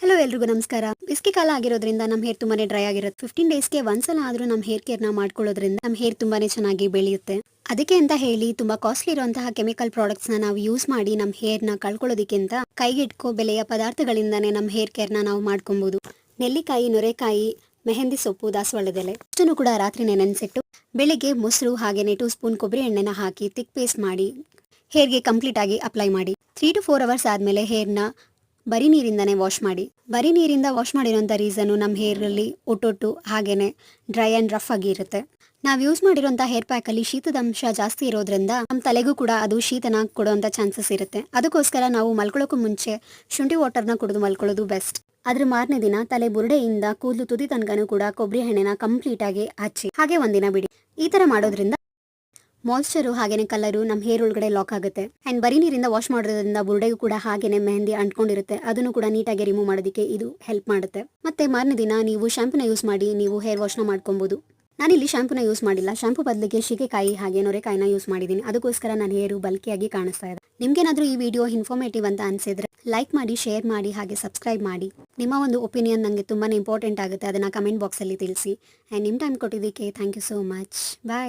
Hello ಎಲ್ರಿಗೂ ನಮಸ್ಕಾರ. ಬೇಸಿಗೆ ಕಾಲ ಆಗಿರೋದ್ರಿಂದ ನಮ್ಮ ಹೇರ್ ತುಂಬಾನೇ ಡ್ರೈ ಆಗಿರುತ್ತೆ. 15 ಡೇಸ್ಗೆ ಒಂದ್ಸಲ ಆದ್ರೂ ನಮ್ಮ ಹೇರ್ ಕೇರ್ ನ ಮಾಡ್ಕೊಳ್ಳೋದ್ರಿಂದ ನಮ್ಮ ಹೇರ್ ತುಂಬಾನೇ ಚೆನ್ನಾಗಿ ಬೆಳೆಯುತ್ತೆ. ಅದಕ್ಕೆ ಅಂತ ಹೇಳಿ ತುಂಬಾ ಕಾಸ್ಟ್ಲಿ ಇರುವಂತಹ ಕೆಮಿಕಲ್ ಪ್ರಾಡಕ್ಟ್ಸ್ ನ ನಾವು ಯೂಸ್ ಮಾಡಿ ನಮ್ಮ ಹೇರ್ ನ ಕಳ್ಕೊಳ್ಳೋದಕ್ಕಿಂತ ಕೈಗೆಟ್ಕೋ ಬೆಲೆಯ ಪದಾರ್ಥಗಳಿಂದಾನೇ ನಮ್ಮ ಹೇರ್ ಕೇರ್ ನ ನಾವು ಮಾಡ್ಕೊಬಹುದು. ನೆಲ್ಲಿಕಾಯಿ, ನೊರೆಕಾಯಿ, ಮೆಹಂದಿ ಸೊಪ್ಪು, ದಾಸವಾಳದೆಲೆ ಇಷ್ಟನ್ನು ಕೂಡ ರಾತ್ರಿನೇ ನೆನೆಸಿಟ್ಟು ಬೆಳಿಗ್ಗೆ ಮೊಸರು ಹಾಗೇನೆ 2 ಸ್ಪೂನ್ ಕೊಬ್ಬರಿ ಎಣ್ಣೆನ ಹಾಕಿ ತಿಕ್ ಪೇಸ್ಟ್ ಮಾಡಿ ಹೇರ್ಗೆ ಕಂಪ್ಲೀಟ್ ಆಗಿ ಅಪ್ಲೈ ಮಾಡಿ. 3 to 4 ಅವರ್ಸ್ ಆದ್ಮೇಲೆ ಹೇರ್ನ ಬರೀ ನೀರಿಂದಾನೇ ವಾಶ್ ಮಾಡಿ. ಬರೀ ನೀರಿಂದ ವಾಶ್ ಮಾಡಿರೋಂಥ ರೀಸನ್ ನಮ್ಮ ಹೇರ್ ಅಲ್ಲಿ ಒಟ್ಟೊಟ್ಟು ಹಾಗೇನೆ ಡ್ರೈ ಅಂಡ್ ರಫ್ ಆಗಿ ಇರುತ್ತೆ. ನಾವು ಯೂಸ್ ಮಾಡಿರೋಂಥ ಹೇರ್ ಪ್ಯಾಕ್ ಅಲ್ಲಿ ಶೀತದ ಅಂಶ ಜಾಸ್ತಿ ಇರೋದ್ರಿಂದ ನಮ್ಮ ತಲೆಗೂ ಕೂಡ ಅದು ಶೀತನ ಕೊಡುವಂತ ಚಾನ್ಸಸ್ ಇರುತ್ತೆ. ಅದಕ್ಕೋಸ್ಕರ ನಾವು ಮಲ್ಕೊಳ್ಳೋಕ್ಕೂ ಮುಂಚೆ ಶುಂಠಿ ವಾಟರ್ನ ಕುಡಿದು ಮಲ್ಕೊಳ್ಳೋದು ಬೆಸ್ಟ್. ಅದ್ರ ಮಾರನೇ ದಿನ ತಲೆ ಬುರುಡೆಯಿಂದ ಕೂದಲು ತುದಿ ತನಕನೂ ಕೂಡ ಕೊಬ್ಬರಿ ಎಣ್ಣೆನ ಕಂಪ್ಲೀಟ್ ಆಗಿ ಹಚ್ಚಿ ಹಾಗೆ ಒಂದಿನ ಬಿಡಿ. ಈ ತರ ಮಾಡೋದ್ರಿಂದ ಮಾಯ್ಶ್ಚರು ಹಾಗೇನೆ ಕಲರು ನಮ್ಮ ಹೇರ್ ಒಳಗಡೆ ಲಾಕ್ ಆಗುತ್ತೆ. ಅಂಡ್ ಬರೀ ನೀರಿಂದ ವಾಶ್ ಮಾಡೋದ್ರಿಂದ ಬುರುಡೆಗೂ ಕೂಡ ಹಾಗೇನೆ ಮೆಹಂದಿ ಅಂಟ್ಕೊಂಡಿರುತ್ತೆ. ಅದನ್ನು ಕೂಡ ನೀಟಾಗಿ ರಿಮೂವ್ ಮಾಡೋದಕ್ಕೆ ಇದು ಹೆಲ್ಪ್ ಮಾಡುತ್ತೆ. ಮತ್ತೆ ಮಾರನೇ ದಿನ ನೀವು ಶಾಂಪೂನ ಯೂಸ್ ಮಾಡಿ ನೀವು ಹೇರ್ ವಾಶ್ನ ಮಾಡ್ಕೊಬಹುದು. ನಾನಿಲ್ಲಿ ಶಾಂಪೂನ ಯೂಸ್ ಮಾಡಿಲ್ಲ. ಶಾಂಪೂ ಬದಲಿಗೆ ಶೀಗೆಕಾಯಿ ಹಾಗೆ ನೊರೆಕಾಯಿನ ಯೂಸ್ ಮಾಡಿದ್ದೀನಿ. ಅದಕ್ಕೋಸ್ಕರ ನನ್ನ ಹೇರು ಬಲ್ಕಿಯಾಗಿ ಕಾಣಿಸ್ತಾ ಇದೆ. ನಿಮ್ಗೇನಾದ್ರೂ ಈ ವಿಡಿಯೋ ಇನ್ಫಾರ್ಮೇಟಿವ್ ಅಂತ ಅನ್ಸಿದ್ರೆ ಲೈಕ್ ಮಾಡಿ, ಶೇರ್ ಮಾಡಿ ಹಾಗೆ ಸಬ್ಸ್ಕ್ರೈಬ್ ಮಾಡಿ. ನಿಮ್ಮ ಒಂದು ಒಪಿನಿಯನ್ ನನಗೆ ತುಂಬಾನೇ ಇಂಪಾರ್ಟೆಂಟ್ ಆಗುತ್ತೆ. ಅದನ್ನ ಕಮೆಂಟ್ ಬಾಕ್ಸ್ ಅಲ್ಲಿ ತಿಳಿಸಿ. ಅಂಡ್ ನಿಮ್ಮ ಟೈಮ್ ಕೊಟ್ಟಿದ್ದಕ್ಕೆ thank you so much. Bye.